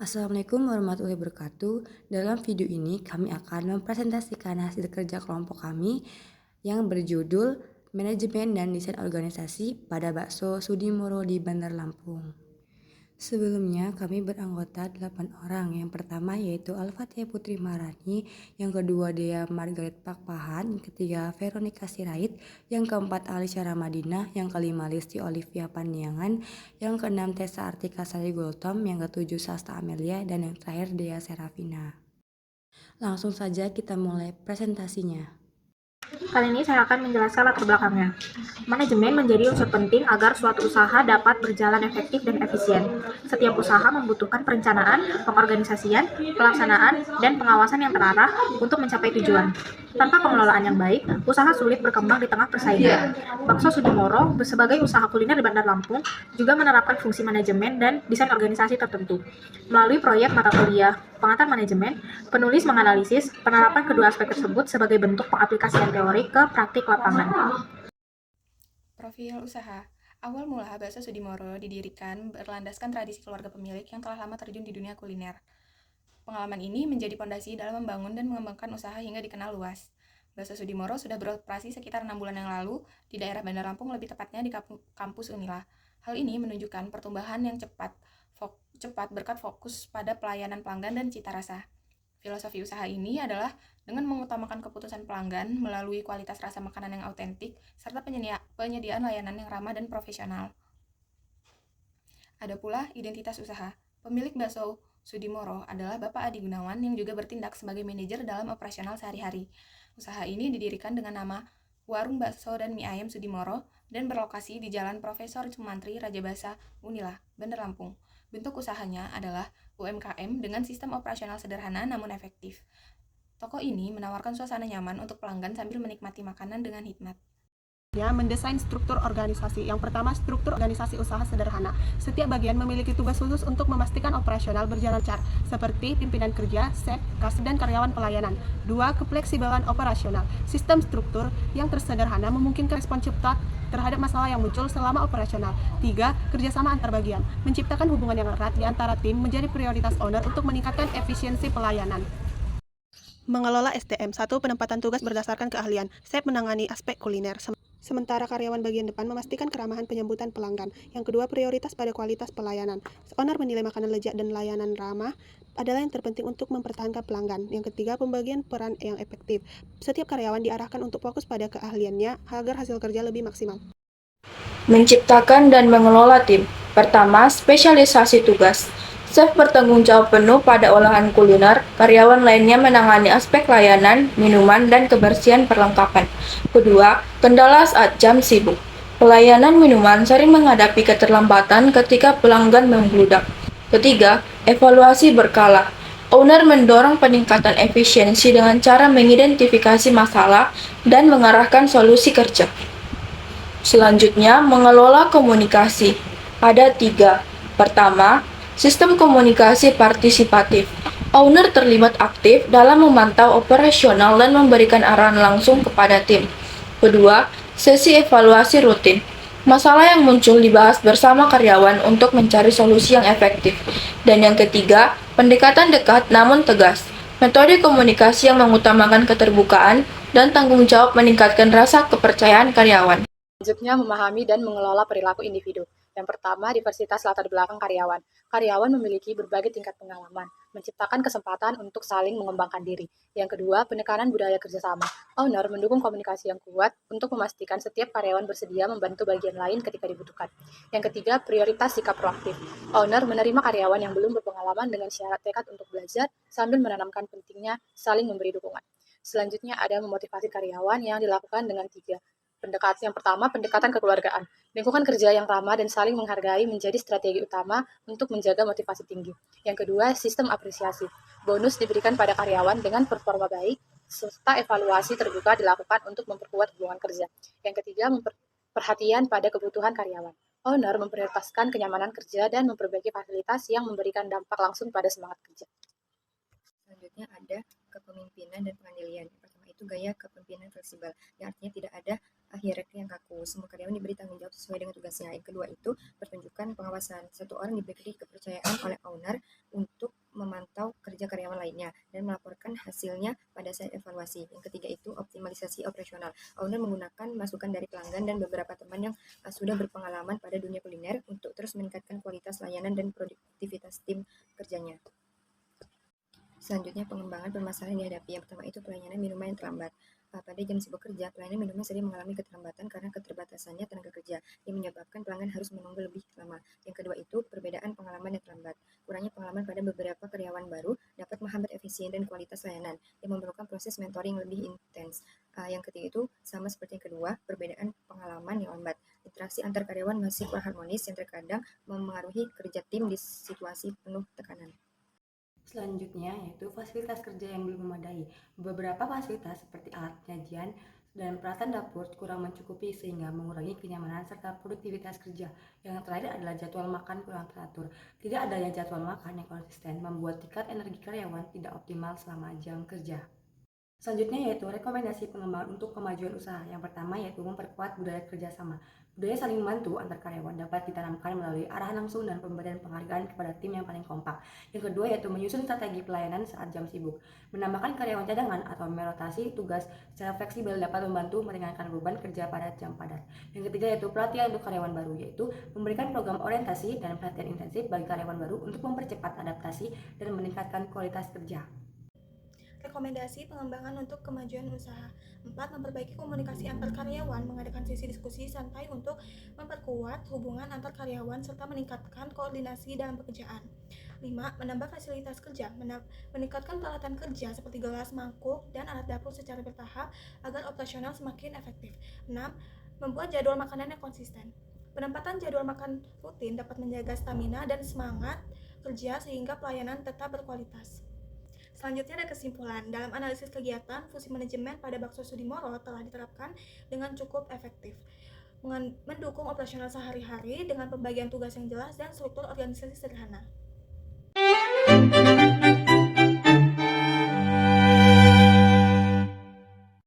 Assalamualaikum warahmatullahi wabarakatuh. Dalam video ini kami akan mempresentasikan hasil kerja kelompok kami yang berjudul Manajemen dan Desain Organisasi pada Bakso Sudimoro di Bandar Lampung. Sebelumnya kami beranggota 8 orang. Yang pertama yaitu Al-Fatihah Putri Marani, yang kedua Dea Margaret Pakpahan, yang ketiga Veronica Sirait, yang keempat Alisya Ramadina, yang kelima Listi Olivia Pandiangan, yang keenam Tessa Artika Sari Gultom, yang ketujuh Sasta Amelia, dan yang terakhir Dea Serafina. Langsung saja kita mulai presentasinya. Kali ini saya akan menjelaskan latar belakangnya. Manajemen menjadi unsur penting agar suatu usaha dapat berjalan efektif dan efisien. Setiap usaha membutuhkan perencanaan, pengorganisasian, pelaksanaan, dan pengawasan yang terarah untuk mencapai tujuan. Tanpa pengelolaan yang baik, usaha sulit berkembang di tengah persaingan. Bakso Sudimoro, sebagai usaha kuliner di Bandar Lampung, juga menerapkan fungsi manajemen dan desain organisasi tertentu. Melalui proyek mata kuliah pengantar manajemen, penulis menganalisis penerapan kedua aspek tersebut sebagai bentuk pengaplikasian teori ke praktik lapangan. Profil usaha. Awal mula Bakso Sudimoro didirikan berlandaskan tradisi keluarga pemilik yang telah lama terjun di dunia kuliner. Pengalaman ini menjadi fondasi dalam membangun dan mengembangkan usaha hingga dikenal luas. Bakso Sudimoro sudah beroperasi sekitar 6 bulan yang lalu di daerah Bandar Lampung, lebih tepatnya di kampus Unila. Hal ini menunjukkan pertumbuhan yang cepat berkat fokus pada pelayanan pelanggan dan cita rasa. Filosofi usaha ini adalah dengan mengutamakan keputusan pelanggan melalui kualitas rasa makanan yang autentik serta penyediaan layanan yang ramah dan profesional. Ada pula identitas usaha. Pemilik Bakso Sudimoro adalah Bapak Adi Gunawan yang juga bertindak sebagai manajer dalam operasional sehari-hari. Usaha ini didirikan dengan nama Warung Bakso dan Mie Ayam Sudimoro dan berlokasi di Jalan Profesor Sumantri Rajabasa, Unila, Bandar Lampung. Bentuk usahanya adalah UMKM dengan sistem operasional sederhana namun efektif. Toko ini menawarkan suasana nyaman untuk pelanggan sambil menikmati makanan dengan hikmat. Mendesain struktur organisasi. Yang pertama, struktur organisasi usaha sederhana. Setiap bagian memiliki tugas khusus untuk memastikan operasional berjalan lancar, seperti pimpinan kerja, chef, kasir, dan karyawan pelayanan. 2. Kefleksibelan operasional. Sistem struktur yang tersederhana memungkinkan respon cepat terhadap masalah yang muncul selama operasional. 3. Kerjasama antar bagian. Menciptakan hubungan yang erat di antara tim menjadi prioritas owner untuk meningkatkan efisiensi pelayanan. Mengelola SDM. 1. Penempatan tugas berdasarkan keahlian. Chef menangani aspek kuliner, sementara karyawan bagian depan memastikan keramahan penyambutan pelanggan. Yang kedua, prioritas pada kualitas pelayanan. Owner menilai makanan lezat dan layanan ramah adalah yang terpenting untuk mempertahankan pelanggan. Yang ketiga, pembagian peran yang efektif. Setiap karyawan diarahkan untuk fokus pada keahliannya agar hasil kerja lebih maksimal. Menciptakan dan mengelola tim. Pertama, spesialisasi tugas. Chef bertanggung jawab penuh pada olahan kuliner, karyawan lainnya menangani aspek layanan, minuman, dan kebersihan perlengkapan. Kedua, kendala saat jam sibuk. Pelayanan minuman sering menghadapi keterlambatan ketika pelanggan membludak. Ketiga, evaluasi berkala. Owner mendorong peningkatan efisiensi dengan cara mengidentifikasi masalah dan mengarahkan solusi kerja. Selanjutnya, mengelola komunikasi. Ada 3. Pertama, sistem komunikasi partisipatif. Owner terlibat aktif dalam memantau operasional dan memberikan arahan langsung kepada tim. Kedua, sesi evaluasi rutin. Masalah yang muncul dibahas bersama karyawan untuk mencari solusi yang efektif. Dan yang ketiga, pendekatan dekat namun tegas. Metode komunikasi yang mengutamakan keterbukaan dan tanggung jawab meningkatkan rasa kepercayaan karyawan. Selanjutnya, memahami dan mengelola perilaku individu. Yang pertama, diversitas latar belakang karyawan. Karyawan memiliki berbagai tingkat pengalaman, menciptakan kesempatan untuk saling mengembangkan diri. Yang kedua, penekanan budaya kerjasama. Owner mendukung komunikasi yang kuat untuk memastikan setiap karyawan bersedia membantu bagian lain ketika dibutuhkan. Yang ketiga, prioritas sikap proaktif. Owner menerima karyawan yang belum berpengalaman dengan syarat tekad untuk belajar sambil menanamkan pentingnya saling memberi dukungan. Selanjutnya, ada memotivasi karyawan yang dilakukan dengan 3. Yang pertama, pendekatan kekeluargaan. Lingkungan kerja yang ramah dan saling menghargai menjadi strategi utama untuk menjaga motivasi tinggi. Yang kedua, sistem apresiasi. Bonus diberikan pada karyawan dengan performa baik, serta evaluasi terbuka dilakukan untuk memperkuat hubungan kerja. Yang ketiga, perhatian pada kebutuhan karyawan. Owner memprioritaskan kenyamanan kerja dan memperbaiki fasilitas yang memberikan dampak langsung pada semangat kerja. Selanjutnya ada kepemimpinan dan pengandilian. Yang pertama itu gaya kepemimpinan fleksibel, yang artinya tidak ada hierarki yang kaku. Semua karyawan diberi tanggung jawab sesuai dengan tugasnya. Yang kedua itu pertunjukan pengawasan. Satu orang diberi kepercayaan oleh owner untuk kerja karyawan lainnya, dan melaporkan hasilnya pada saat evaluasi. Yang ketiga itu optimalisasi operasional. Owner menggunakan masukan dari pelanggan dan beberapa teman yang sudah berpengalaman pada dunia kuliner untuk terus meningkatkan kualitas layanan dan produktivitas tim kerjanya. Selanjutnya, pengembangan permasalahan yang dihadapi. Yang pertama itu pelayanan minuman yang terlambat. Pada jam sibuk kerja, pelayanan minuman sering mengalami keterlambatan karena keterbatasannya tenaga kerja, yang menyebabkan pelanggan harus menunggu lebih lama. Yang kedua itu perbedaan pengalaman yang terlambat. Kurangnya pengalaman pada beberapa karyawan baru dapat menghambat efisien dan kualitas layanan, yang memerlukan proses mentoring lebih intens. Yang ketiga itu sama seperti yang kedua, perbedaan pengalaman yang lambat. Interaksi antar karyawan masih kurang harmonis yang terkadang memengaruhi kerja tim di situasi penuh tekanan. Selanjutnya yaitu fasilitas kerja yang belum memadai. Beberapa fasilitas seperti alat penyajian dan peralatan dapur kurang mencukupi sehingga mengurangi kenyamanan serta produktivitas kerja. Yang terakhir adalah jadwal makan kurang teratur. Tidak adanya jadwal makan yang konsisten membuat tingkat energi karyawan tidak optimal selama jam kerja. Selanjutnya yaitu rekomendasi pengembangan untuk kemajuan usaha. Yang pertama yaitu memperkuat budaya kerjasama. Budaya saling membantu antar karyawan dapat ditanamkan melalui arahan langsung dan pemberian penghargaan kepada tim yang paling kompak. Yang kedua yaitu menyusun strategi pelayanan saat jam sibuk. Menambahkan karyawan cadangan atau merotasi tugas secara fleksibel dapat membantu meringankan beban kerja pada jam padat. Yang ketiga yaitu pelatihan untuk karyawan baru, yaitu memberikan program orientasi dan pelatihan intensif bagi karyawan baru untuk mempercepat adaptasi dan meningkatkan kualitas kerja. Rekomendasi pengembangan untuk kemajuan usaha. 4. Memperbaiki komunikasi antar karyawan, mengadakan sesi diskusi santai untuk memperkuat hubungan antar karyawan serta meningkatkan koordinasi dalam pekerjaan. 5. Menambah fasilitas kerja, meningkatkan peralatan kerja seperti gelas, mangkuk, dan alat dapur secara bertahap agar operasional semakin efektif. 6. Membuat jadwal makanan yang konsisten. Penempatan jadwal makan rutin dapat menjaga stamina dan semangat kerja sehingga pelayanan tetap berkualitas. Selanjutnya ada kesimpulan. Dalam analisis kegiatan, fungsi manajemen pada Bakso Sudimoro telah diterapkan dengan cukup efektif, mendukung operasional sehari-hari dengan pembagian tugas yang jelas dan struktur organisasi sederhana.